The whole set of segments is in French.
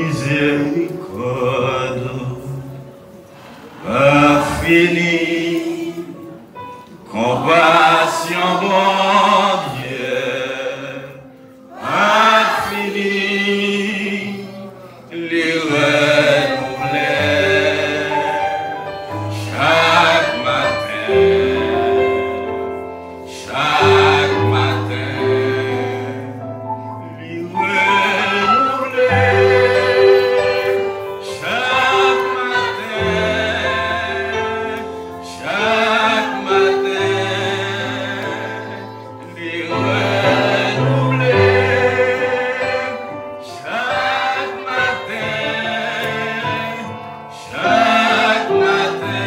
miséricorde infinie, compassion, bon Dieu, infinie, les renouveler chaque matin, chaque matin, les renouveler chaque matin, chaque matin, les renouveler chaque matin, chaque matin,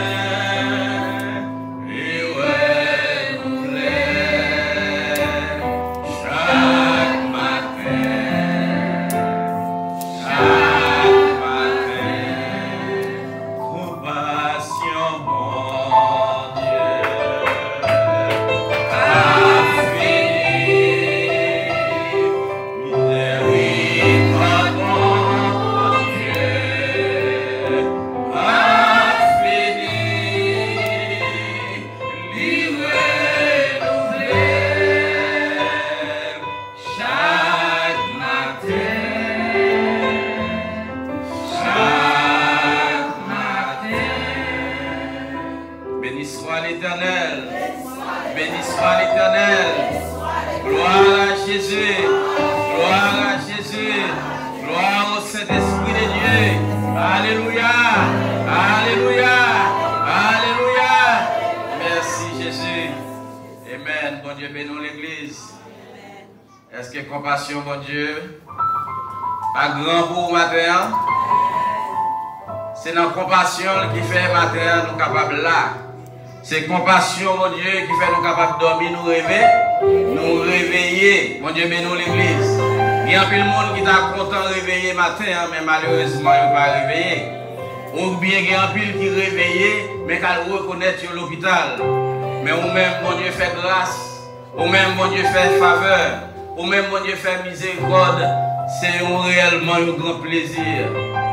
les renouveler chaque matin, compassion, bon Dieu, infinie, miséricorde, bon Dieu, infinie, renouveler chaque matin. Chaque matin, béni soit l'Éternel, béni soit l'Éternel, gloire à Jésus, gloire à Jésus, gloire au Saint-Esprit de Dieu, alléluia, alléluia, alléluia, merci Jésus, amen, bon Dieu bénisse l'Église, est-ce que compassion, bon Dieu, pas grand pour matin? C'est notre compassion qui fait matin nous capables là. C'est compassion, mon Dieu, qui fait nous capables de dormir, nous réveiller. Mon Dieu, bénis l'église. Il y a un peu de monde qui est content de réveiller matin, mais malheureusement, il ne pas réveiller. Ou bien il y a un peu qui est réveillé, mais qui reconnaît sur l'hôpital. Mais ou même, mon Dieu, fait grâce. Ou même, mon Dieu, fait faveur. Ou même, mon Dieu, fait miséricorde. C'est réellement un grand plaisir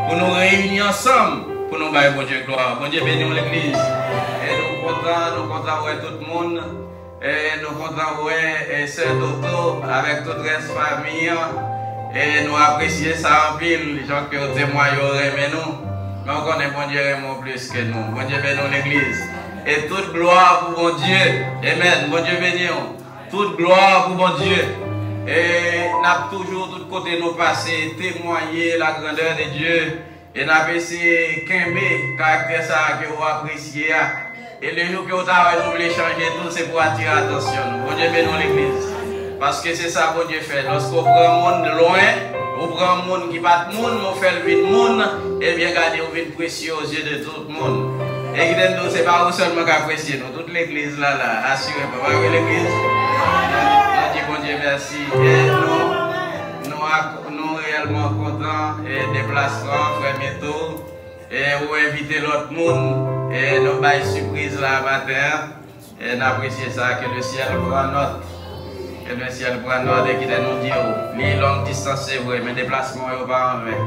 pour nous réunir ensemble, pour nous bailler bon Dieu gloire. Bon Dieu bénis l'église. Et nous contents ouais tout le monde. Et nous contents ouais Sœur Toto avec toute la famille. Et nous apprécions ça en pile. Les gens qui ont témoigné mais nous. Mais on connaît bon Dieu vraiment plus que nous. Bon Dieu bénis l'église. Et toute gloire pour bon Dieu. Amen. Bon Dieu bénis. Toute gloire pour bon Dieu. Et nous avons toujours de côté nous passer, témoigner la grandeur de Dieu. Et nous avons essayé de caractère ça que vous appréciez. Et le jour que vous voulez changer tout, c'est pour attirer l'attention. Bon Dieu bénisse l'église. Parce que c'est ça que Dieu fait. Lorsqu'on prend un monde loin, on prend un monde qui bat le monde, on fait le vide monde, et bien regardez, on vient précieux aux yeux de tout le monde. Et ce n'est pas vous seulement qui appréciez, nous, toute l'église là, assurez, pas l'église. Bon Dieu, merci. Et nous réellement contents et déplacement, frère Méto. Et vous invitez l'autre monde. Et nous avons une surprise là matin. Et nous apprécions ça, que le ciel prend note. Que le ciel prend note et qu'il nous dit, les longues distances, c'est vrai, mais déplacement, il n'y a pas en vain.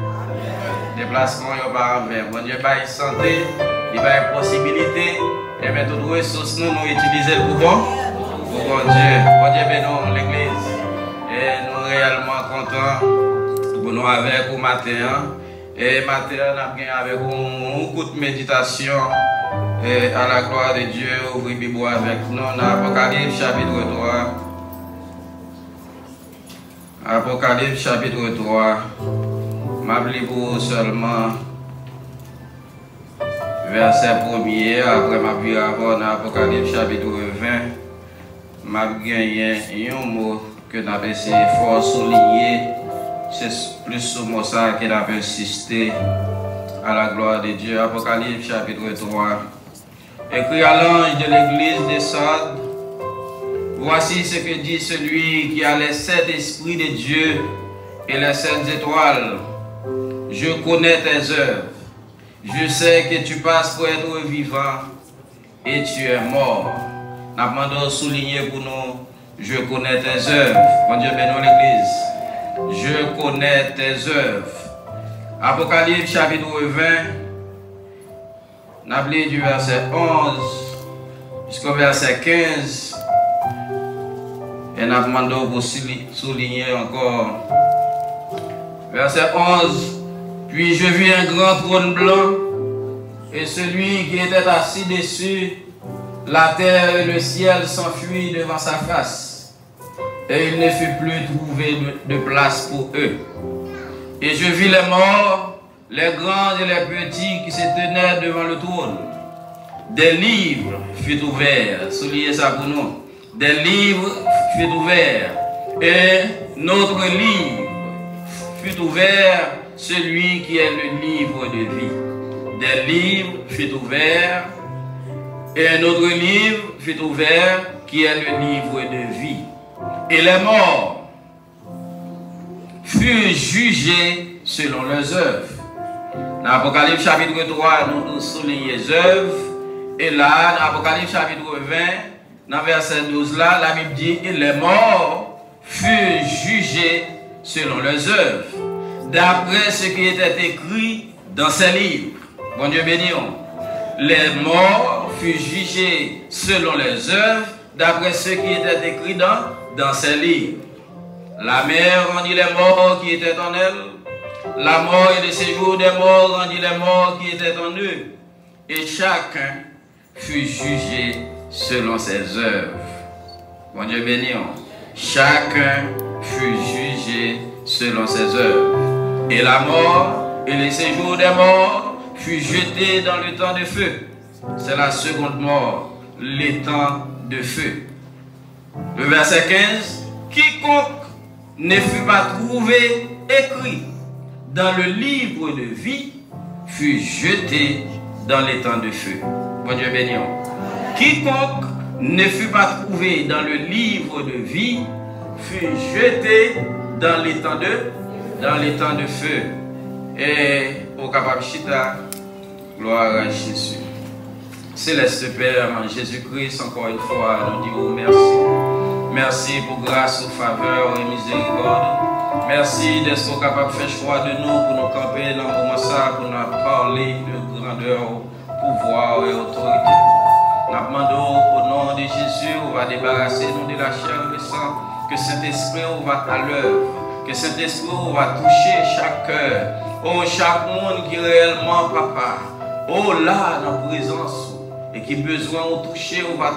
Déplacement, il n'y a pas en vain. Bon Dieu, il y a une santé, il y a une possibilité. Et bien, toutes les ressources, nous utilisons pour bon. Bon Dieu bénisse l'église. Et nous réellement contents pour nous avec vous matin. Et matin, nous avons avec vous un coup de méditation. Et à la gloire de Dieu, ouvrez Bible avec nous dans Apocalypse chapitre 3. Apocalypse chapitre 3. Je pour seulement verset 1er. Après, je vais avoir dans Apocalypse chapitre 20. Je gagné un mot que nous avons essayé fort souligner. C'est plus ce mot ça qu'il a insisté à la gloire de Dieu. Apocalypse chapitre 3. Écrit à l'ange de l'église de Sardes. Voici ce que dit celui qui a les 7 esprits de Dieu et les 7 étoiles. Je connais tes œuvres. Je sais que tu passes pour être vivant et tu es mort. Nous demandons de souligner pour nous, je connais tes œuvres. Bon Dieu bénisse l'église. Je connais tes œuvres. Apocalypse chapitre 20, on a appelé du verset 11 jusqu'au verset 15. Et on a demandé pour souligner encore. Verset 11. Puis je vis un grand trône blanc, et celui qui était assis dessus, la terre et le ciel s'enfuient devant sa face, et il ne fut plus trouvé de place pour eux. Et je vis les morts, les grands et les petits qui se tenaient devant le trône. Des livres furent ouverts, soulignez ça pour nous. Des livres furent ouverts, et notre livre fut ouvert, celui qui est le livre de vie. Des livres furent ouverts, et un autre livre fut ouvert, qui est le livre de vie. Et les morts furent jugés selon leurs œuvres. Dans l'Apocalypse chapitre 3, nous soulignons les œuvres. Et là, dans l'Apocalypse chapitre 20, dans verset 12, là, la Bible dit, et les morts furent jugés selon leurs œuvres, d'après ce qui était écrit dans ces livres. Bon Dieu béni. Les morts furent jugés selon les œuvres, d'après ce qui était écrit dans ces livres. La mer rendit les morts qui étaient en elle. La mort et le séjour des morts rendit les morts qui étaient en eux. Et chacun fut jugé selon ses œuvres. Bon Dieu béni. Chacun fut jugé selon ses œuvres. Et la mort et le séjour des morts fut jeté dans le temps de feu. C'est la seconde mort, le temps de feu. Le verset 15. Quiconque ne fut pas trouvé écrit dans le livre de vie fut jeté dans les temps de feu. Bon Dieu béni. Quiconque ne fut pas trouvé dans le livre de vie fut jeté dans les temps de feu. Et au capable chita, gloire à Jésus. Céleste Père, en Jésus-Christ, encore une fois, nous disons merci. Merci pour grâce, faveur et miséricorde. Merci d'être capable de faire choix de nous pour nous camper dans le moment ça, pour nous parler de grandeur, pouvoir et autorité. Nous demandons au nom de Jésus, on va débarrasser nous de la chair et le sang, que Saint-Esprit va à l'œuvre, que Saint-Esprit va toucher chaque cœur, oh chaque monde qui est réellement papa, oh là dans la présence, et qui a besoin de toucher, on va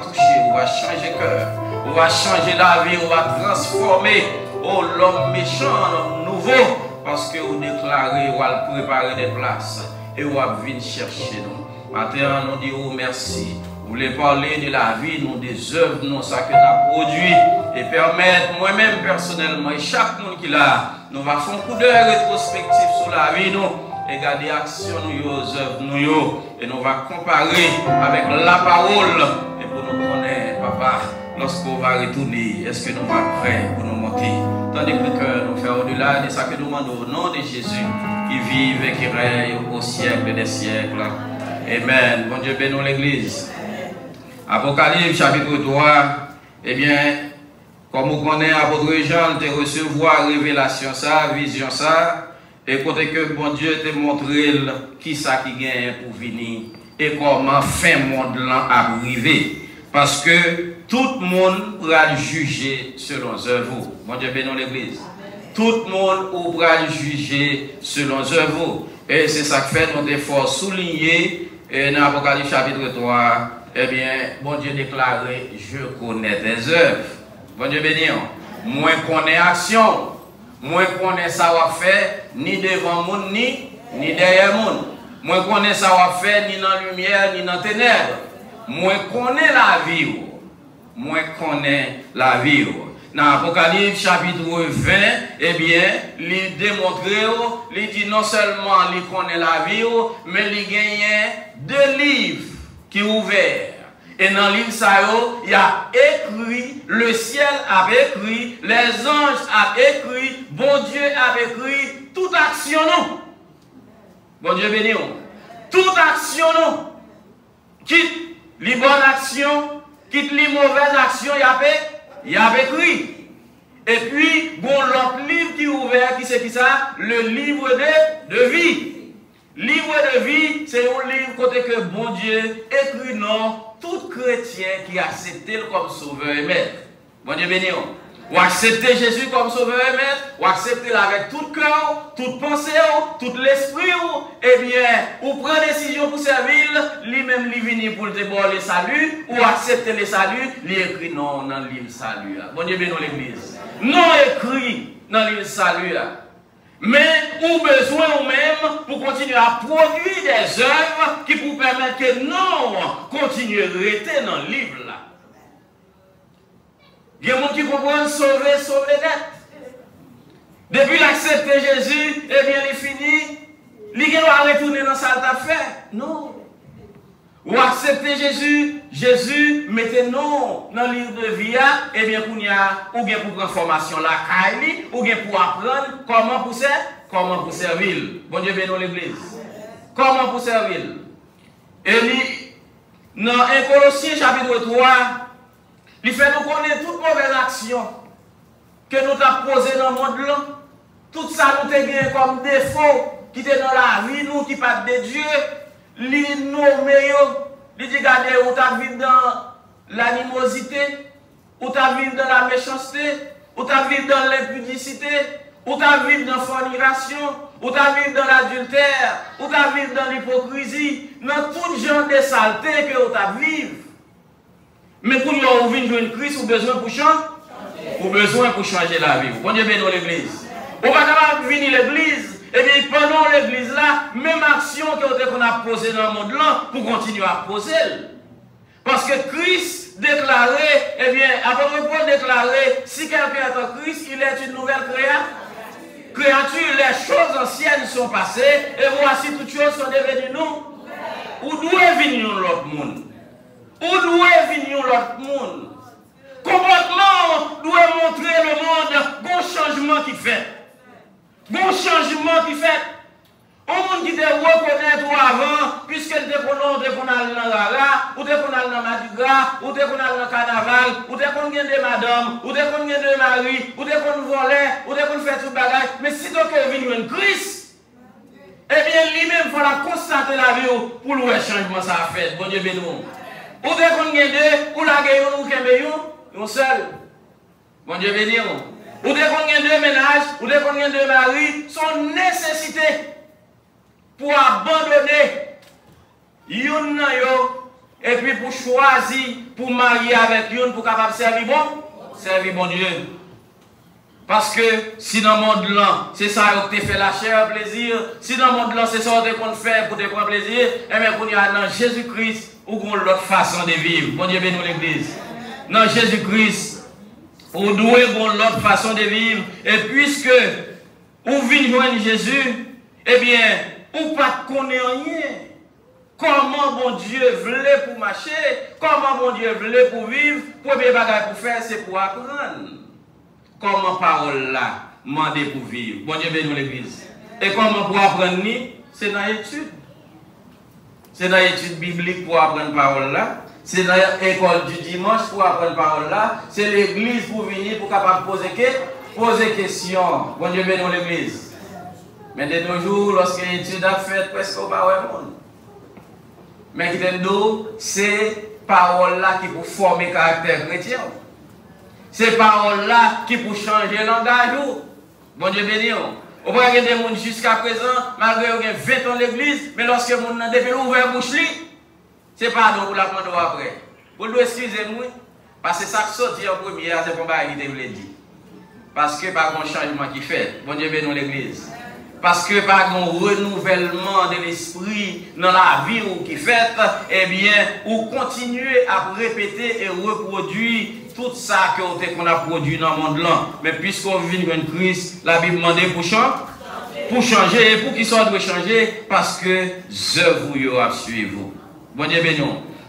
changer cœur, on va changer la vie, on va transformer, oh l'homme méchant, l'homme nouveau, parce que vous déclarez, on va préparer des places, et on va venir chercher nous. Maintenant, nous disons merci. Vous voulez parler de la vie, nous, des œuvres, nous, ça que nous avons produit, et permettre moi-même personnellement, et chaque monde qui l'a, nous va faire un coup d'œil rétrospectif sur la vie, nous, et garder action, nous, aux œuvres, nous, et nous va comparer avec la parole, et pour nous connaître, papa, lorsqu'on va retourner, est-ce que nous sommes prêts pour nous monter? Tandis que le cœur nous fait au-delà de ça que nous demandons au nom de Jésus, qui vive et qui règne au siècle des siècles. Amen. Bon Dieu bénisse l'Église. Apocalypse chapitre 3, eh bien, comme vous connaissez, apôtre Jean te recevoir révélation ça, vision ça, et côté que bon Dieu te montré qui ça qui gagne pour venir, et comment fin monde là arriver. Parce que tout le monde pourra juger selon ses œuvres. Bon Dieu bénisse l'Église. Tout le monde pourra juger selon ses œuvres. Et c'est ça que fait notre effort souligné dans l'Apocalypse chapitre 3. Eh bien, bon Dieu déclaré, je connais tes œuvres. Bon Dieu béni. Moi connais action. Moi connais savoir-faire, ni devant monde, ni derrière monde. Moi connais savoir-faire, ni dans la lumière, ni dans la ténèbres. Moi connais la vie. Moi connais la vie. Dans l'Apocalypse chapitre 20, eh bien, il démontre, il dit non seulement il connaît la vie, mais il gagne 2 livres qui sont ouverts. Et dans le livre, il y a écrit, le ciel a écrit, les anges ont écrit, bon Dieu a écrit, toute action nous. Bon Dieu béni. Toute action nous. Quitte les bonnes actions, quitte les mauvaises actions, il y a écrit. Et puis, bon, l'autre livre qui est ouvert, qui c'est qui ça? Le livre de vie. Livre de vie, c'est un livre côté que bon Dieu écrit non, tout chrétien qui accepte comme sauveur et maître. Bon Dieu béni. Ou accepter Jésus comme sauveur et maître, ou accepter avec tout cœur, toute pensée, tout l'esprit, eh bien, ou prendre décision pour servir, lui-même, lui venir pour te voir le salut, ou accepter le salut, lui écrit non dans le livre salut. Bon Dieu béni l'église. Non écrit dans le livre salut. Mais ou besoin ou même pour continuer à produire des œuvres qui vous permettent que non continuer à rester dans le livre là. Il y a des gens qui comprennent sauver net. Depuis l'accepter Jésus, eh bien il est fini. Il doit retourner dans sa affaire. Non. Ou accepter Jésus, Jésus mettez non dans le livre de vie, eh bien pour bien pour prendre formation la caille, ou bien pour apprendre comment pour servir. Bon Dieu bénisse l'église. Comment pour servir. Et dans 1 Colossiens chapitre 3, il fait nous connaître toute mauvaise action que nous avons posée dans le monde là. Tout ça nous avons comme défaut qui est dans la vie, nous qui pas de Dieu. Li nous meilleur, li dit regardez, ou t'as vécu dans l'animosité, ou t'as vécu dans la méchanceté, ou t'as vécu dans l'impudicité, ou t'as vécu dans la fornication, ou t'as vécu dans l'adultère, ou t'as vécu dans l'hypocrisie, dans tout genre de saleté que vous t'as vécu. Mais pour nous ouvrir une crise, ou besoin pour changer, ou besoin pour changer la vie. Bon Dieu bénisse l'église. On va pas venir l'église. Et bien, pendant l'église là, même action qu'on a posée dans le monde là, pour continuer à poser. Parce que Christ déclarait, eh bien, après Paul déclarait, si quelqu'un est en Christ, il est une nouvelle créature. Les choses anciennes sont passées, et voici toutes choses sont devenues nous. Où d'où est venu l'autre monde? Où d'où est venu l'autre monde? Complètement, d'où est montré le monde, bon changement qui fait. Bon changement qui fait. On monde qui te reconnaît avant, puisque te qu'on a dans la rara, ou te qu'on a dans Madiga, ou te qu'on a dans le carnaval, ou te qu'on gagne des madames, ou te qu'on gagne des maris, ou te qu'on volait, ou te qu'on fait tout bagage. Mais si tu es venu en Christ, eh bien lui-même, il faut la constater la vie pour le changement ça a fait. Bon Dieu béni. Ou te qu'on gagne deux, ou la gagne ou qu'un un seul. Bon Dieu béni. Ou des qu'on gagne deux ménages, ou des qu'on gagne deux maris, sont nécessités pour abandonner yon et puis pour choisir, pour marier avec yon, pour capable servir bon Dieu. Parce que si dans le monde là, c'est ça que tu fait la chair plaisir, si dans le monde là, c'est ça qu'on fait pour te prendre plaisir, et bien qu'on y a dans Jésus-Christ, ou qu'on l'autre façon de vivre. Bon Dieu bénisse l'église. Dans Jésus-Christ, ou doué pour l'autre façon de vivre. Et puisque vous venez joindre Jésus, eh bien, ou pas connaître rien. Comment bon Dieu voulait pour marcher, comment bon Dieu voulait pour vivre, premier bagage pour faire, c'est pour apprendre. Comment parole là, demander pour vivre. Bon Dieu bénisse l'église. Et comment pour apprendre, c'est dans l'étude. C'est dans l'étude biblique pour apprendre parole là. C'est dans l'école du dimanche pour apprendre parole là. C'est l'église pour venir pour capable poser questions. Bon Dieu bénisse l'église. Mais de nos jours, lorsque l'étude a fait, presque au bas du monde. Mais qui t'aime d'où, c'est parole là qui pour former le caractère chrétien. C'est parole là qui pour changer le langage. Bon Dieu bénisse. On voit qu'il y a des gens jusqu'à présent, malgré qu'il y a 20 ans l'église, mais lorsque les gens ont depuis ouvert bouche, c'est pardon pour la prendre après. Vous devez excusez-moi, parce que ça qui sortit en premier, c'est pour ça que je voulais dire. Parce que par un changement qui fait, bon Dieu bénisse l'église. Parce que par un renouvellement de l'esprit dans la vie qui fait, eh bien, ou continuer à répéter et reproduire tout ça qu'on a produit dans le monde là. Mais puisqu'on vit dans Christ, la Bible demande pour changer. Et pour qui ça doit changer? Parce que œuvres vous suivre. Bon Dieu béni.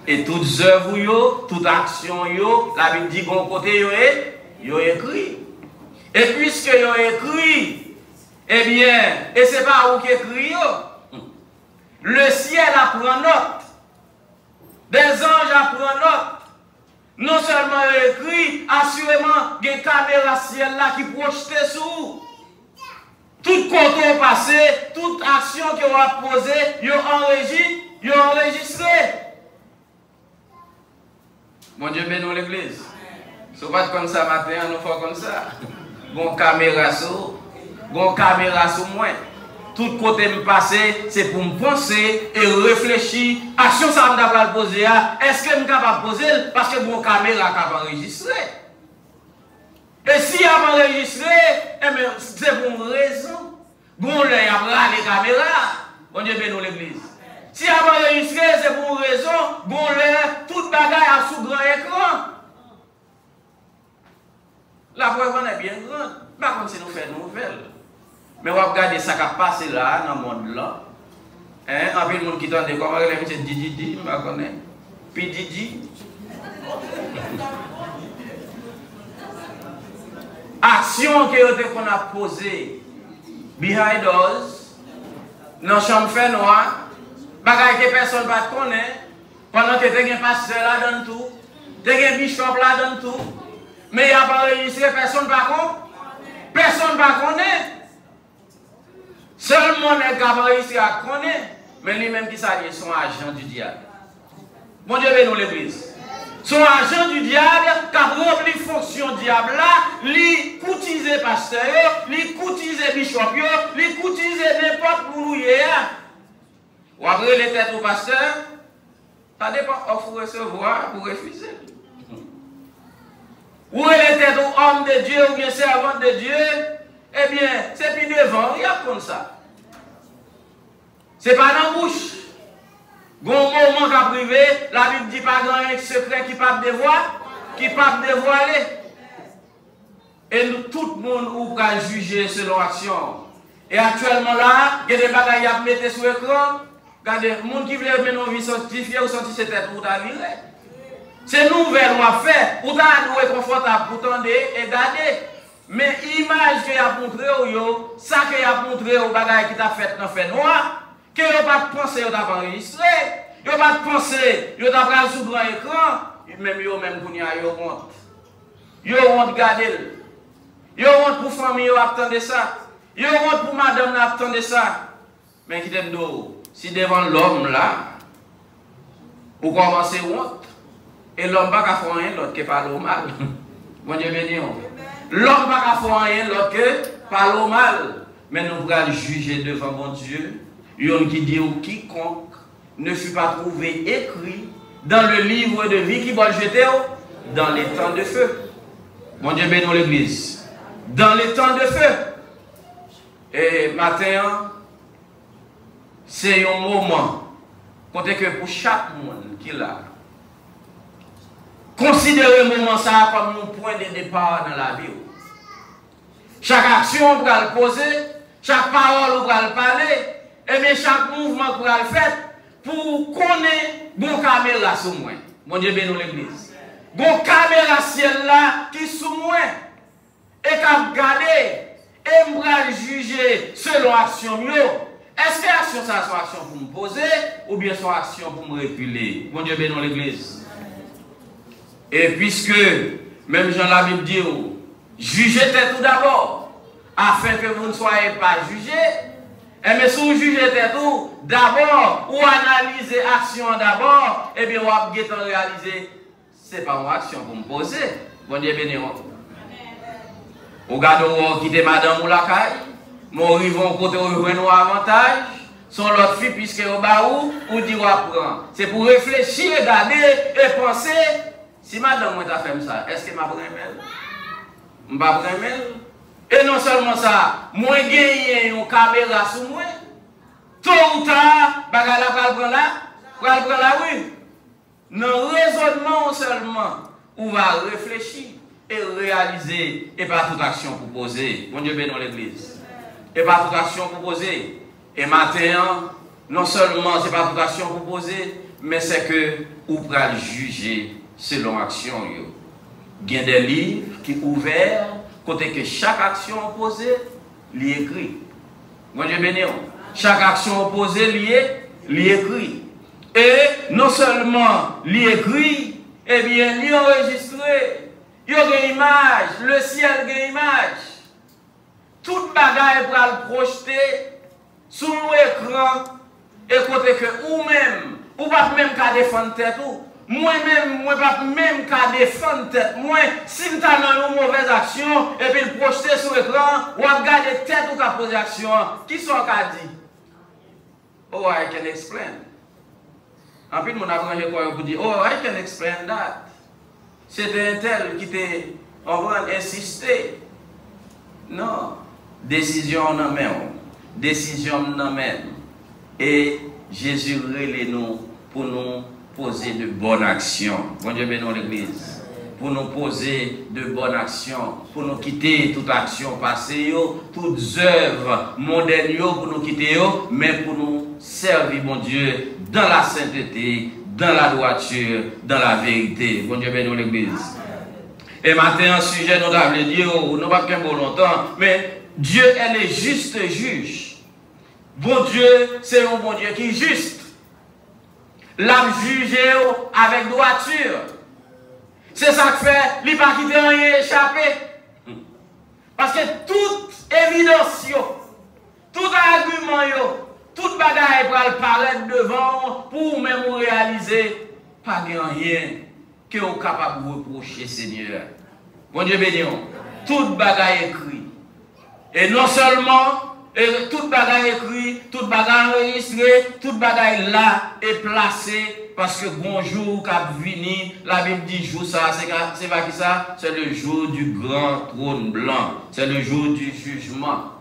Et toutes œuvres, toute action, la Bible dit qu'on côté yo écrit. Et puisque yo écrit, eh bien, et c'est pas où qui écrit le ciel apprend note. Des anges apprennent note. Non seulement écrit, assurément, il y a une caméra ciel là qui projette sous. Tout côté passé, toute action que vous avez posée, vous avez enregistré. Mon Dieu, bénis l'église. Ce n'est pas comme ça matin, nous faisons comme ça. Bon caméra sous, bon caméra sous moi. Tout côté me passer, c'est pour me penser et réfléchir. Action ça me capable poser. Est-ce que je suis capable de poser parce que mon caméra est capable d'enregistrer? Et si elle a enregistré, c'est pour une raison. Bon, là, il y a les caméras. Bon Dieu bénisse l'église. Si elle a enregistré, c'est pour une raison. Bon, là, toute bagaille a sous grand écran. La preuve est bien grande. Par contre, si nous faisons une nouvelle. Mais on va regarder ça qui a passé là, dans le monde là. En plus, le monde qui tente, comment il dit Didi, je ne connais pas. Puis Didi. Action qu'on a posée behind us, dans la chambre fait noir, bagaille que personne ne va connaître, pendant que tu as un pasteur là dans tout, tu as un bishop là dans tout, mais il n'y a pas enregistré, personne ne va connaître. Personne ne va connaître. Seulement les gars réussi à connaître, mais lui-même qui s'allie son agent du diable. Mon Dieu bénisse l'église. Son agent du diable qui a rempli fonction diable là, lui coutiser pasteur, lui coutiser bishop, lui coutiser n'importe où il est. Ou après les têtes au pasteur, ça dépend offre recevoir ou refuser. Ou les têtes aux hommes de Dieu ou bien servants de Dieu, eh bien, c'est plus devant, il y a comme ça. C'est pas dans la bouche. Bon moment qu'a privé, la Bible dit pas grand secret qui pas dévoiler. Et nous, tout le monde ou va juger selon action. Et actuellement là, il y a des bagailles à mettre sur l'écran. Regardez, les gens qui veulent mener une vie sanctifiée ou sentir cette tête pour ta vie. C'est nouvelle ou à faire. Pour ta vie confortable, pour t'entendre et garder. Mais l'image qu'il a montré, ça qu'il a montré au bagaille qui t'a fait dans le fait noir, que vous pas pensé que vous avez enregistré, vous pas pensé que vous avez sous grand écran, même vous même vous honte. Vous honte garder. Vous honte pour famille, vous attendez ça. Vous honte pour madame, vous attendez ça. Mais qui t'aime d'eau, si devant l'homme là, vous commencez honte, et l'homme n'a pas fait rien l'autre qui parle au mal. Bon Dieu béni. L'homme n'a pas fait rien l'autre qui parle au mal. Mais nous allons juger devant mon Dieu. Il y a qui dit ou quiconque ne fut pas trouvé écrit dans le livre de vie qui va le jeter dans les temps de feu. Mon Dieu bénisse l'église. Dans les temps de feu. Et matin, c'est un moment côté que pour chaque monde qui l'a. Considérez le moment ça comme un point de départ dans la vie. Chaque action, on va le poser, chaque parole, on va le parler, et bien chaque mouvement, on va le faire pour connaître bon caméra sur moi. Mon Dieu bénisse l'église. Bon caméra ciel là qui sous moi, et qu'à regarder, et me va juger selon l'action mieux. Est-ce que l'action ça soit action pour me poser, ou bien soit action pour me reculer? Mon Dieu bénisse l'église. Et puisque, même Jean la Bible dit, jugez tout d'abord, afin que vous ne soyez pas jugés. Et mais si vous jugez tout d'abord, ou analysez l'action d'abord, et bien vous allez réaliser, ce n'est pas une action pour me poser. Bon Dieu béni. Vous regardez, vous quittez madame ou la caille, vous arrivez au côté où vous avez un avantage, son l'autre fille, puisque vous avez ou dit vous apprend. C'est pour réfléchir, regarder et penser. Si madame moi t'a fait ça, est-ce que m'a pris elle? M'a pris elle? Et non seulement ça, moi gagné une caméra sur moi. Tôt ou tard, bagala pral prendre là, oui. Non raisonnement seulement, on va réfléchir et réaliser et pas toute action pour poser. Mon Dieu bénisse l'église. Et pas toute action pour poser. Et maintenant, non seulement c'est pas toute action pour poser, mais c'est que on va juger selon action. Il y a des livres qui sont ouverts, côté que chaque action opposée, l'y écrit. Moi je bénis. Chaque action opposée, l'y écrit. Et non seulement l'y écrit, eh bien, il enregistré, il y a une image, le ciel a une image. Toute bagaille pour le projeter sur l'écran et côté que ou-même, ou pas même qu'à défendre tête ou. Moi-même, moi pas même qu'à défendre tête. Moi, si je dans une mauvaise action et puis le projeter sur l'écran, ou à regarder tête ou qu'à poser action, qui sont qu'à dire? Oh, I can explain. En plus, mon apprenti pour dire, oh, I can explain that. C'était un tel qui était, on va insister. Non. Décision en main. Décision en main. Et Jésus relève nous pour nous poser de bonnes actions. Bon Dieu bénisse l'église. Pour nous poser de bonnes actions. Pour nous quitter toute action passée, toutes œuvres mondaines pour nous quitter, mais pour nous servir, bon Dieu, dans la sainteté, dans la droiture, dans la vérité. Bon Dieu bénisse l'église. Et maintenant, un sujet, nous avons dit, nous ne pas qu'un bon longtemps, mais Dieu est le juste juge. Bon Dieu, c'est un bon Dieu qui est juste. L'âme jugé avec droiture. C'est ça que fait, il n'a pas quitté rien échappé. Parce que toute évidence, tout argument, toute bagaille pour le paraître devant, pour même réaliser, pas rien que vous êtes capable de reprocher, Seigneur. Bon Dieu béni, toute bagaille écrit. Et non seulement, toute bagaille écrit, toute bagaille enregistrée, toute bagaille là est placée, parce que bonjour qu'a vini, la Bible dit jour ça, c'est pas qui ça? C'est le jour du grand trône blanc, c'est le jour du jugement.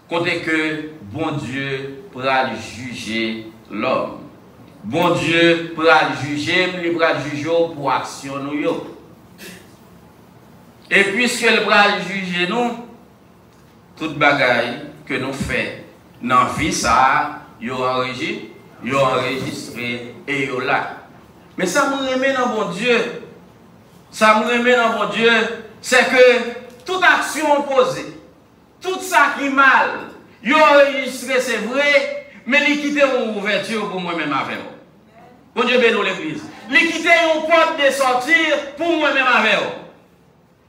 Côté que bon Dieu pourra juger l'homme. Bon Dieu pourra juger, il pourra juger pour action nous. Et puisque il pourra juger nous, toute bagaille que nous faisons dans la vie, ça, il enregistré et il là. Mais ça me remet dans bon Dieu. Ça me remet dans bon Dieu, c'est que toute action posée, tout ça qui est mal, il enregistré, c'est vrai, mais il quitte une ouverture pour moi-même avec vous. Bon Dieu bénisse l'église. Il quitte une porte de sortir pour moi-même avec vous.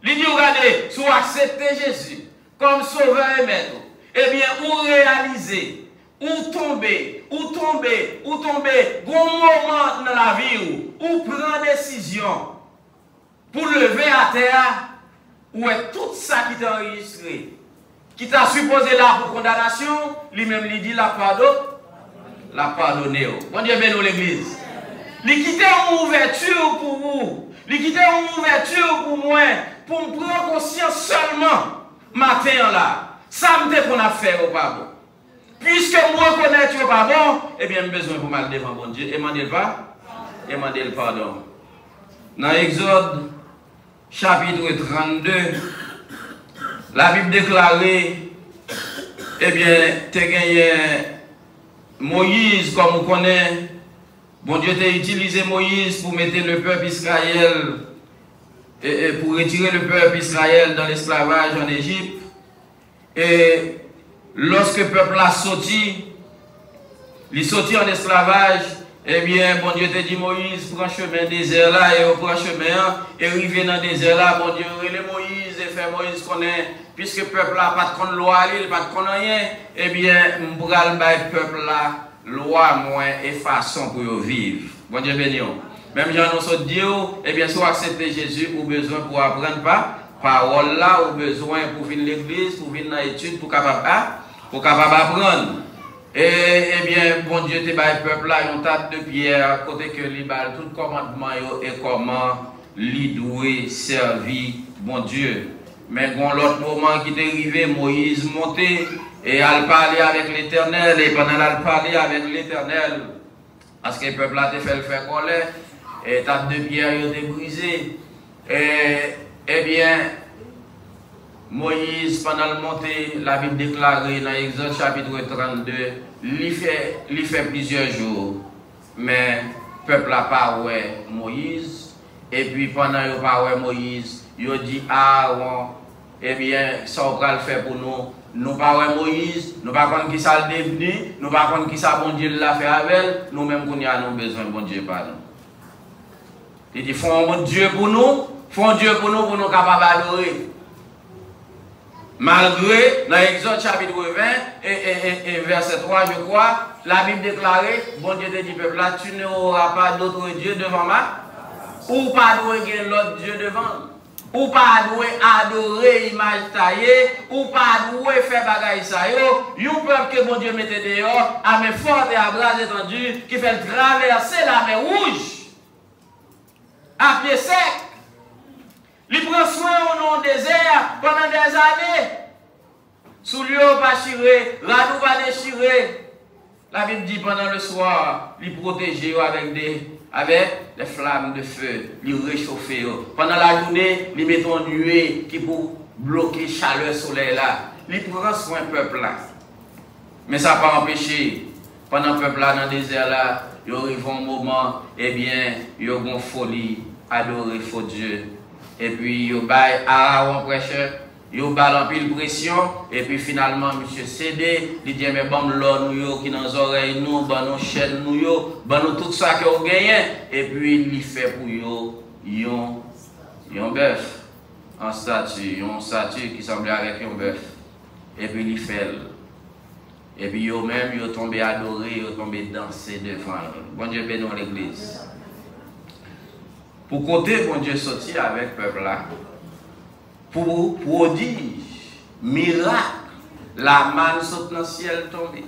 Il dit, regardez, si vous acceptez Jésus comme sauveur et maître, eh bien, ou réaliser, ou tomber, bon moment dans la vie, ou prendre décision pour lever à terre, ou est tout ça qui t'a enregistré, qui t'a supposé là pour condamnation, lui-même lui dit la pardonner. Bon Dieu bénisse l'église. Il quitte une ouverture pour vous, il quitte une ouverture pour moi, pour me prendre conscience seulement, matin là. Ça me dit qu'on a fait au pas bon. Puisque moi connais tu pas bon, eh bien, j'ai besoin pour mal devant bon Dieu. Et m'en le pardon. Dans Exode, chapitre 32, la Bible déclare, eh bien, tu as gagné Moïse, comme on connaît. Bon Dieu t'a utilisé Moïse pour mettre le peuple Israël, et pour retirer le peuple Israël dans l'esclavage en Égypte. Et lorsque le peuple a sorti, il est sorti en esclavage, eh bien, bon Dieu te dit Moïse, prends chemin désert là, et on prend chemin, et arrivé dans le désert là, bon Dieu, il est Moïse, et fait Moïse connaît, puisque le peuple là pas de loi, il pas de rien, eh bien, on pourra le peuple là, loi moins et façon pour vivre. Bon Dieu béni. Même Jean nous dit, eh bien, si vous acceptez Jésus, vous avez besoin pour apprendre pas. Parole là, ou besoin pour venir l'église, pour venir dans l'étude, pour capable apprendre. Et bien, bon Dieu te bail peuple là, une table de pierre, côté que li bal tout commandement et comment li doué servir bon Dieu. Mais bon l'autre moment qui est arrivé, Moïse monté et elle parlait avec l'Éternel, et pendant qu'elle parlait avec l'Éternel, parce que le peuple a fait le faire colère, et table de pierre a été brisée. Eh bien, Moïse, pendant le montée, la Bible déclare dans Exode chapitre 32, il fait plusieurs jours. Mais le peuple n'a pas oué Moïse. Et puis pendant qu'il n'a pas oué Moïse, il a dit Aaron, eh bien, ça va le faire pour nous. Nous pas oué Moïse, nous pas connaître qui ça le devenu, nous pas connaître qui ça bon Dieu l'a fait avec, nous-mêmes qu'on y a nous besoin bon Dieu pardon. Il dit, font un Dieu pour nous capables d'adorer. Malgré, dans Exode chapitre 20 et verset 3, je crois, la Bible déclarait, bon Dieu te dit, peuple là, tu n'auras pas d'autre Dieu devant moi, ou pas adorer l'autre Dieu devant, ou pas adorer image taillée, ou pas adorer faire bagaille ça yo, un peuple que bon Dieu mettait dehors, à main forte et à bras étendus, qui fait traverser la mer rouge, à pied sec. Il prend soin au nom désert pendant des années. Sous lui, on pas chiré, radou pas déchiré. La Bible dit pendant le soir, il protège avec des flammes de feu, il réchauffe. Pendant la journée, il met un nuée qui pour bloquer chaleur soleil là. Il prend soin du peuple là. Mais ça n'a pas empêché. Pendant le peuple là, dans le désert là, il arrive un moment, eh bien, il y a une folie, adorer faux Dieu. Et puis, il y a Aaron prêcheur, il y a un pile pression, et puis finalement, monsieur cédé, il dit, mais bon, l'or nous, qui dans les oreilles, nous, bon, nos chaînes, nous, bon, nous, tout ça que vous gagnez, et puis, il fait pour vous, un bœuf, en statue, qui semblait avec un bœuf, et puis, il fait. Et puis, eux-mêmes, ils sont tombés adorés, ils sont tombés danser devant. Bon Dieu bénisse l'église. Pour côté, bon Dieu sorti avec le peuple là, pour prodige, miracle, la manne saute dans le ciel tombée,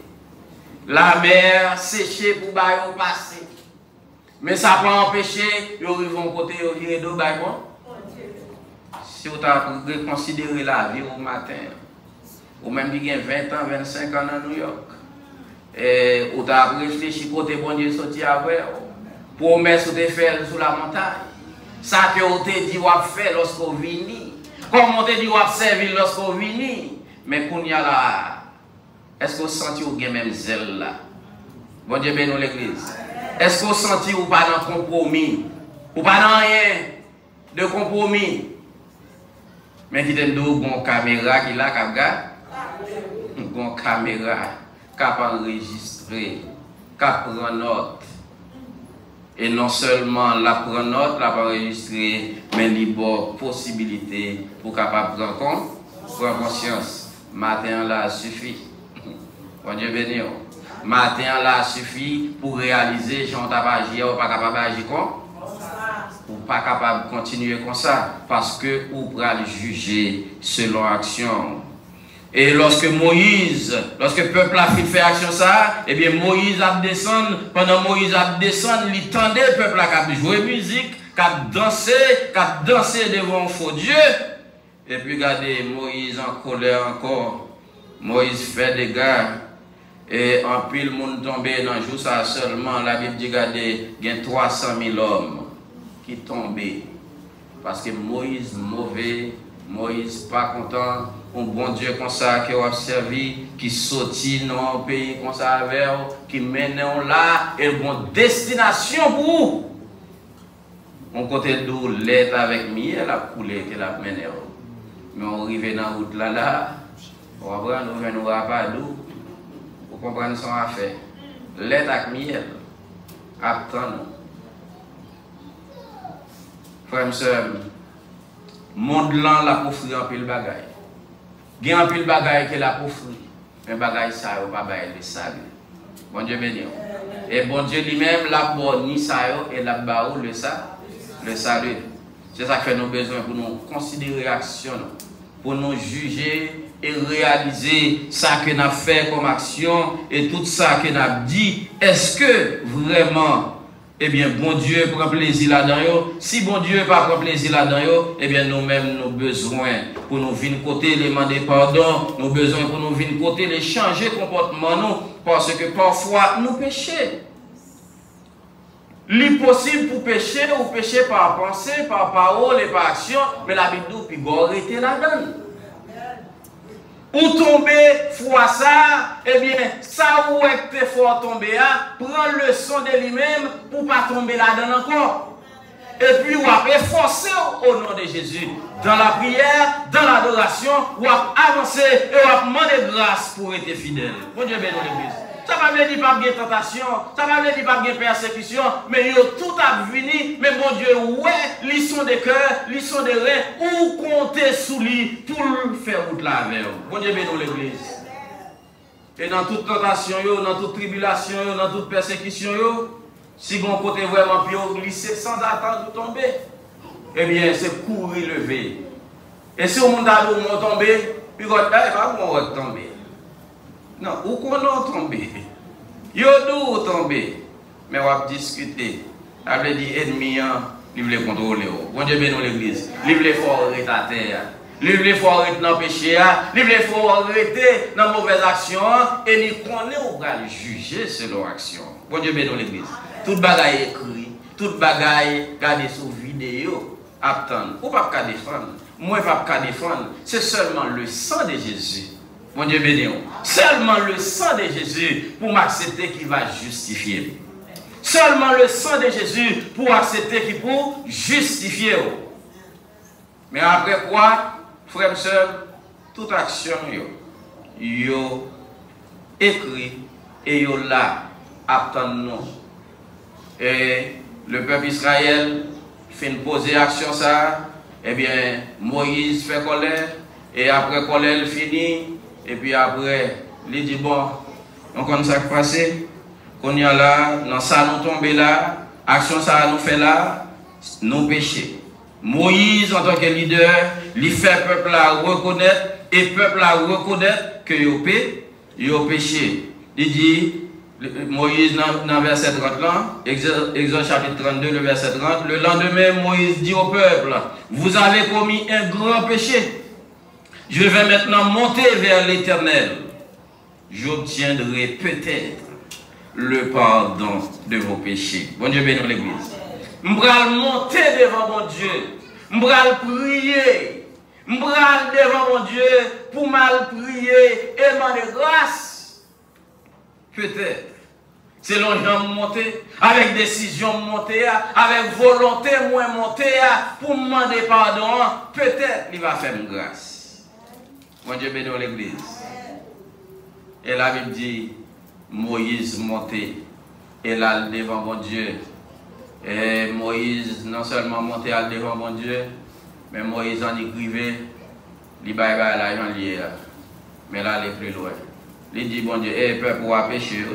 la mer séchée pour bailler passer. Mais ça peut empêcher, ils arrivent à côté, ils viennent d'eau, si vous avez considéré la vie au matin, ou même qui a 20 ans, 25 ans à New York, et vous avez réfléchi côté bon Dieu sorti avec, promesse vous avez fait sur la montagne. Ça que vous avez dit, vous avez fait lorsque vous venez. Comme vous avez dit, vous avez servi lorsque vous venez. Mais quand il y a là, est-ce que vous sentez que vous avez même zèle là? Bon Dieu bénisse l'église. Est-ce que vous sentez que vous n'avez pas de compromis? Vous n'avez pas rien de compromis? Mais qui est une caméra qui là, une caméra qui a enregistré, qui prend note. Et non seulement la prendre note, la enregistrer, mais il y a possibilité pour capable prendre conscience. Matin là suffit. Bon Dieu béni. Matin là suffit pour réaliser j'en pas agir ou pas capable d'agir comme ou pas capable de continuer comme ça parce que vous pourrez juger selon action. Et lorsque le peuple a fait action ça, eh bien Moïse a descendu, pendant Moïse a descendu, il tendait le peuple à jouer musique, à danser devant un faux Dieu. Et puis regardez, Moïse en colère encore, Moïse fait des gars, et en pile monde tombé dans le jour ça seulement, la Bible dit regardez, il y a 300 000 hommes qui tombaient. Parce que Moïse mauvais, Moïse pas content. Un bon Dieu comme ça qui a servi, qui sortit dans un pays comme ça avec, qui mène là, et bon destination pour vous. On côté d'où l'aide avec miel a coulé, qu'elle a mené. Mais on arrive dans la route là, on va prendre, on ne va pas d'où, pour comprendre son affaire. L'aide avec miel, attends-nous. Frère et sœur, monde là, la pour offrir un peu le bagaille. Il y a un peu de bagaille qui a pour offrir. Mais bagaille ça, il n'y a pas de salut. Bon Dieu béni. Et bon Dieu lui-même, la bonne ni ça, et la barre le salut. C'est ça que fait nos besoins pour nous considérer l'action, pour nous juger et réaliser ça que nous avons fait comme action et tout ça que nous avons dit. Est-ce que vraiment, eh bien, bon Dieu prend plaisir là-dedans? Si bon Dieu pas prend plaisir là-dedans, eh bien, nous-mêmes, nous avons besoin pour nous venir côté, les demander pardon, nous avons besoin pour nous venir côté, les changer comportement, nous, parce que parfois, nous péchons. L'impossible pour pécher, ou pécher par pensée, par parole et par action, mais la Bible dit, puis bon, arrêtez là-dedans. Ou tomber, fois ça, eh bien, ça où est que fort tomber, prends le son de lui-même pour ne pas tomber là-dedans encore. Et puis, ou après, forcer au nom de Jésus. Dans la prière, dans l'adoration, ou avancer et ou demander grâce pour être fidèle. Bon Dieu bénisse l'église. Ça va me dire pas de tentation, ça va me dire pas de persécution, mais yo tout a venu, mais mon Dieu, ouais, ils sont des cœurs, ils sont des reins, ou compter sous lui pour faire route là avec vous. Bon Dieu, bénis l'église. Et dans toute tentation, dans toute tribulation, dans toute persécution, si vous côté vraiment pire, glisser sans attendre de tomber, eh bien, c'est courir lever. Et si au monde a l'eau tomber, puis vous ne pas tomber. Non, où qu'on a tombé? Yo d'où tomber? Mais on va discuter. Ça veut dire ennemi, il veut contrôler. Bon Dieu bénis l'église. Il veut fort arrêter à terre. Il veut fort arrêter dans le péché. Il veut fort arrêter dans la mauvaise action. Et il connaît ou va le juger selon l'action. Bon Dieu bénis l'église. Toute bagaille écrit, toute bagaille gardée sur vidéo, attendre. Ou pas qu'à défendre. Moi, pas qu'à défendre. C'est seulement le sang de Jésus. Bon Dieu béni. Seulement le sang de Jésus pour m'accepter qui va justifier. Seulement le sang de Jésus pour accepter qui pour justifier. Mais après quoi, frère et soeur, toute action, yo écrit et yo là, attendons. Et le peuple Israël fait une poser action ça, eh bien, Moïse fait colère, et après colère, il finit. Et puis après, il dit, bon, on connaît ça qui passe, qu'on y a là, dans ça nous tomber là, action ça nous fait là, nous péchés. Moïse, en tant que leader, il fait peuple là reconnaître, et peuple là reconnaître que yo péché. Il dit, Moïse dans verset 30 là, Exode chapitre 32, le verset 30, le lendemain, Moïse dit au peuple, vous avez commis un grand péché. Je vais maintenant monter vers l'Éternel. J'obtiendrai peut-être le pardon de vos péchés. Bon Dieu bénisse l'église. Je vais monter devant mon Dieu. Je vais prier. Je vais devant mon Dieu pour mal prier et demander grâce. Peut-être. Selon Jean monter, avec décision monter, avec volonté moins monter, pour demander pardon, peut-être il va faire une grâce. Mon Dieu bénit l'église. Et la Bible dit, Moïse montait, et là devant mon Dieu. Et Moïse non seulement montait devant mon Dieu, mais Moïse en écrivait, il va là, il lié. Mais là, il est plus loin. Il dit, bon Dieu, peuple pour pécher.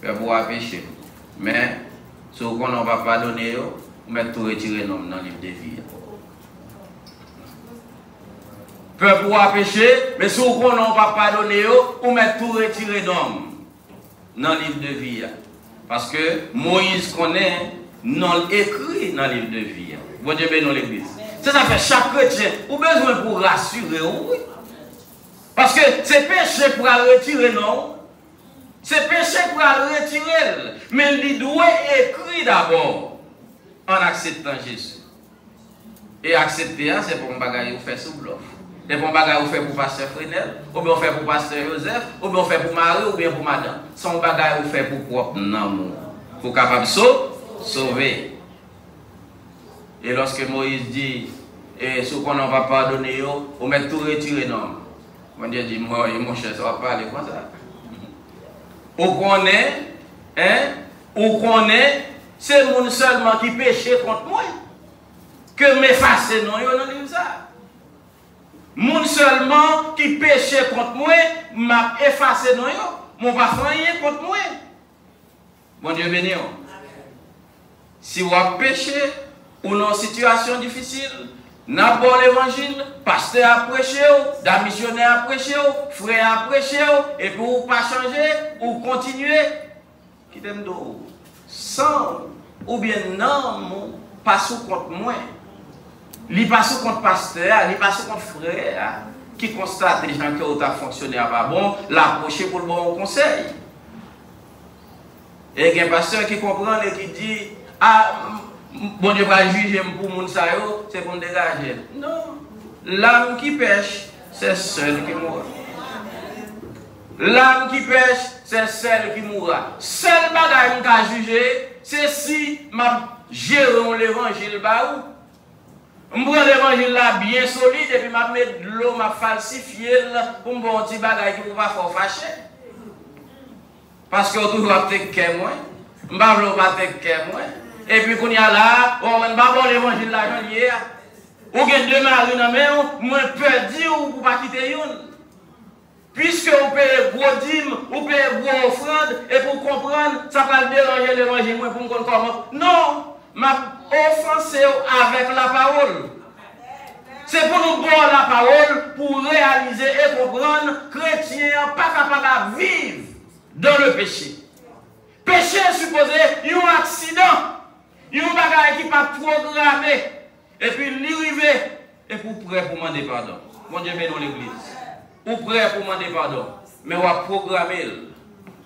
Peuple pour pécher. Mais, si on ne va pas donner, on va tout retirer dans le livre de vie. Peuple pour pécher, mais si on ne va pas donner, on va tout retirer dans le livre de vie. Parce que Moïse connaît, non écrit dans le livre de vie. Bon Dieu bénisse l'église. C'est ça que chaque chrétien a besoin pour rassurer. Oui. Parce que c'est péché pour retirer, non? C'est péché pour retirer. Mais il doit écrire d'abord en acceptant Jésus. Et accepter, c'est pour un bagage qui fait sous bluff. C'est pour un bagage qui fait pour pasteur Fresnel, ou bien on fait pour pasteur Joseph, ou bien on fait pour Marie, ou bien pour madame. C'est un bagage qui fait pour propre amour. Pour capable de sauver. Et lorsque Moïse dit, et ce qu'on ne va pas donner, on met tout retirer, non. Mon Dieu dit, moi, mon cher, ça va pas aller comme ça. Ou qu'on est, c'est mon seulement qui péché contre moi. Que m'effacer, non, il n'y a pas ça. Mon seulement qui péché contre moi, m'a effacé, non, mon pas rien contre moi. Bon Dieu béni. Si vous avez péché, ou dans une situation difficile, n'abord l'évangile, pasteur a prêché, d'un missionnaire a prêché, frère a prêché, et pour ne pas changer, ou continuer, qui t'aime d'eau, sans, ou bien non, pas sous contre moi. Il passe contre pasteur, il passe contre frère, qui constate les gens qui ont fonctionné à pas bon, l'approcher pour le bon conseil. Et il y a un pasteur qui comprend et qui dit, ah, bon Dieu va juger pour mon sayo, c'est pour me dégager. Non. L'âme qui pêche, c'est celle qui mourra. L'âme qui pêche, c'est celle qui mourra. Seul bagage qui a jugé, c'est si ma gérons l'évangile baou. Je prends l'évangile là bien solide et puis je mets de l'eau, je falsifie pour un petit bagage qui ne va pas fâcher. Parce que toujours à te que moi. M'bavlo pas te que moi. Et puis qu'on y a là, on va pas l'évangile l'argent hier. Ou gen deux maris dans main, moi perdu ou pour pas quitter une. Puisque vous payez gros dîmes, vous payez gros offrandes, et pour comprendre, ça va déranger l'évangile moi pour me comprendre. Non, m'a offensé avec la parole. C'est pour nous boire la parole, pour réaliser et comprendre que chrétien pas capable de vivre dans le péché. Péché est supposé un accident, un bagage qui pas programmé, et puis l'arriver, et pour prêt pour demander pardon. Mon Dieu, bénis l'église. Ou prêt pour demander pardon. Mais on va programmer,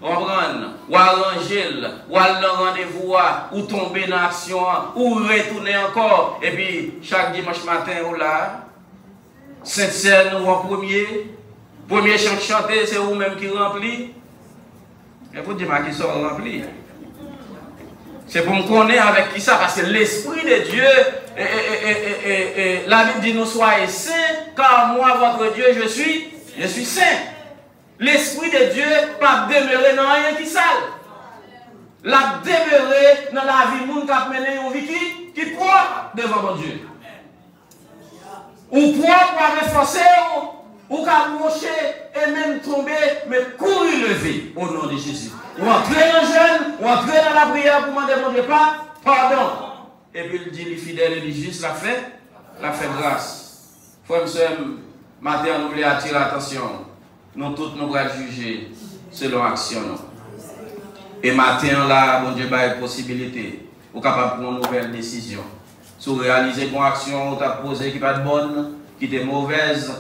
on va prendre, on va arranger, on va aller rendez-vous, ou tomber dans l'action, ou retourner encore. Et puis, chaque dimanche matin, on là, cette scène, on va premier chant chanter, c'est vous-même qui remplit. Et vous dites, qui sont remplis. C'est pour me connaître avec qui ça, parce que l'Esprit de Dieu, la Bible dit, nous soyons saints, car moi, votre Dieu, je suis saint. L'Esprit de Dieu pas demeurer dans rien qui sale. La demeurer dans la vie monde qui a mené une vie qui propre devant mon Dieu. Ou propre pour renforcer, ou qu'à moucher et même tomber, mais courir lever au nom de Jésus. Ou entrer dans le jeûne, ou entrer dans la prière pour demander mon Dieu pardon. Et puis il dit, les fidèles et les justes, la fait grâce. Frère, matin, nous voulons attirer l'attention. Nous tous nous allons juger selon l'action. Et matin, là, bon Dieu, a une possibilité. Vous êtes capable de prendre une nouvelle décision. Si vous réalisez une action, vous avez posé qui n'est pas bonne, qui est mauvaise,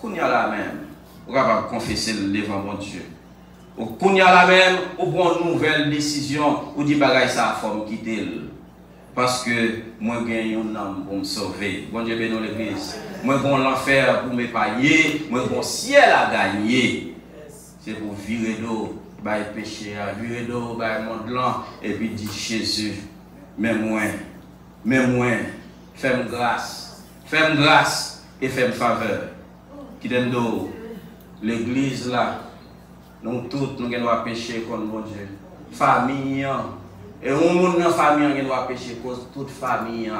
vous êtes là même. Vous êtes capable de confesser devant mon Dieu. Vous êtes là même, vous prenez une nouvelle décision, vous dites que ça a forme quitter. Parce que moi, j'ai un âme pour me sauver. Bon Dieu bénisse l'église. Moi, j'ai l'enfer pour me payer. Moi, j'ai le ciel à gagner. C'est pour virer d'eau, le péché, virer d'eau, le monde blanc. Et puis dire Jésus, même moi, fais-moi grâce et fais-moi faveur. Qui donne d'eau. L'église là, nous tous, nous devons pécher contre mon Dieu. Famille. Et on monde dans la famille qui doit pécher cause toute famille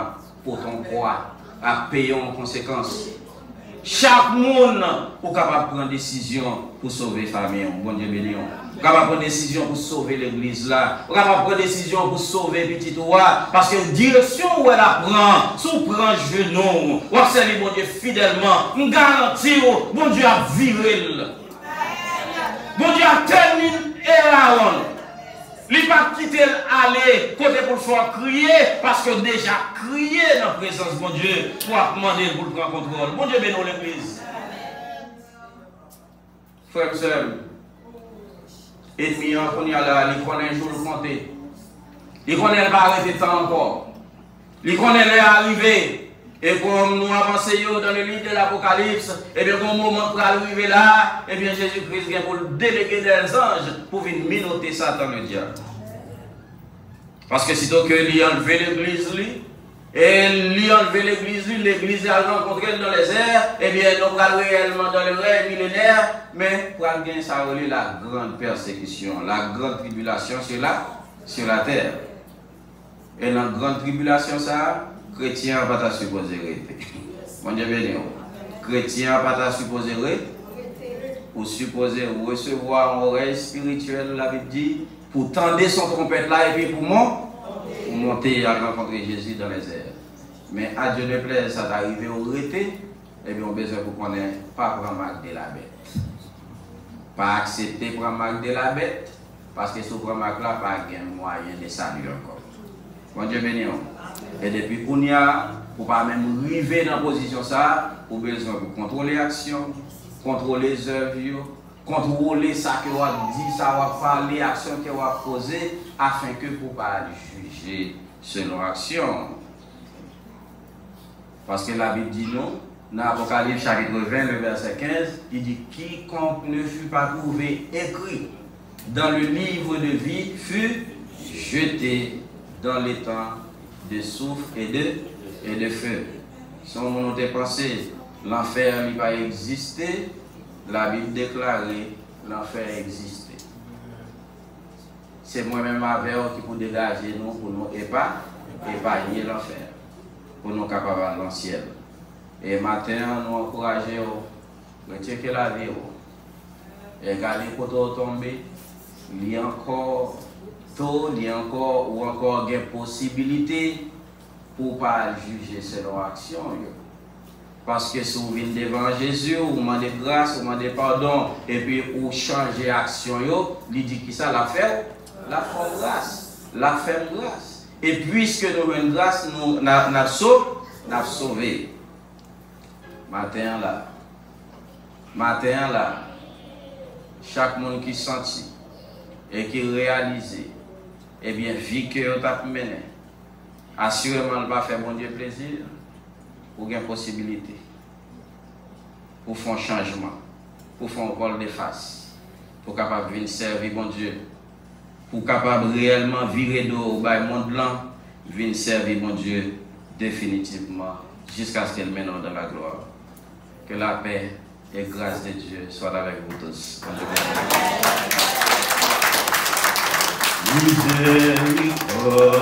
pour ton croix à payer en conséquence. Chaque monde est capable de prendre une décision pour sauver la famille. Bon Dieu béni. Est capable de prendre une décision pour sauver l'église là. Est capable de prendre une décision pour sauver petit roi. Parce que la direction où elle apprend, si vous prenez genou, vous observez mon Dieu fidèlement, nous garantissons, bon Dieu a viré. Bon Dieu a terminé et Aaron. Il n'a pas quitté aller côté pour le faire crier, parce que déjà crié dans la présence de mon Dieu pour demander pour le prendre contrôle. Mon Dieu bénisse l'église. Frère et sœur, ennemi, on y a là, il connaît un jour le compter. Il connaît pas arrêter temps encore. Il connaît l'arrivée. Et comme nous avançons dans le livre de l'Apocalypse, et bien, au moment pour arriver là, et bien, Jésus-Christ vient pour déléguer des anges pour venir minoter Satan le diable. Parce que sitôt que lui a enlevé l'église, l'église a rencontré dans les airs, et bien, nous allons réellement dans le règne millénaire, mais pour gagner ça, la grande persécution, la grande tribulation sur la terre. Et dans la grande tribulation, ça, chrétien n'a pas supposé arrêter. Mon Dieu béni. Chrétien n'a pas supposé arrêter. Ou supposé recevoir une oreille spirituelle, la Bible dit, pour tendre son trompette là et puis pour monter à rencontrer Jésus dans les airs. Mais à Dieu ne plaise, ça t'arrive au arrêter, et bien on a besoin pour qu'on n'ait pas prendre marque de la bête. Pas accepter prendre marque de la bête, parce que si on prend marque là, pas de moyen de saluer encore. Bon Dieu béni. Et depuis qu'on y a, pour pas même arriver dans la position ça, on a besoin de contrôler l'action, contrôler les œuvres, contrôler ça que vous avez dit, ça va faire les actions que vous avez posées, afin que vous ne pas juger selon l'action. Parce que la Bible dit non, dans l'Apocalypse chapitre 20, le verset 15, il dit quiconque ne fut pas trouvé écrit dans le livre de vie fut jeté dans les temps de souffle et de feu. Si on a pensé l'enfer n'a pas existé, la Bible déclarait l'enfer existait. c'est moi-même avec eux qui pour dégager nous, pour nous épargner l'enfer, pour nous capables dans le ciel. Et matin, nous encourageons, rechecker la vie, et quand les poteaux tombent, il y a encore tôt, il y a encore ou encore des possibilités pour ne pas juger selon l'action. Parce que si vous venez devant Jésus, vous demandez grâce, vous demandez pardon, et puis vous changez l'action, il dit qui ça l'a fait? La fait grâce. La fait grâce. Et puisque nous avons une grâce, nous avons sauvé. Matin là, chaque monde qui sentit et qui réalisait, eh bien, vie que vous avez menée, assurément, ne va faire mon Dieu plaisir, pour une possibilité, pour faire un changement, pour faire un rôle de face, pour capable venir servir mon Dieu, pour capable réellement virer d'eau au monde blanc, venir servir mon Dieu définitivement, jusqu'à ce qu'elle mène dans la gloire. Que la paix et grâce de Dieu soient avec vous tous. Miséricorde.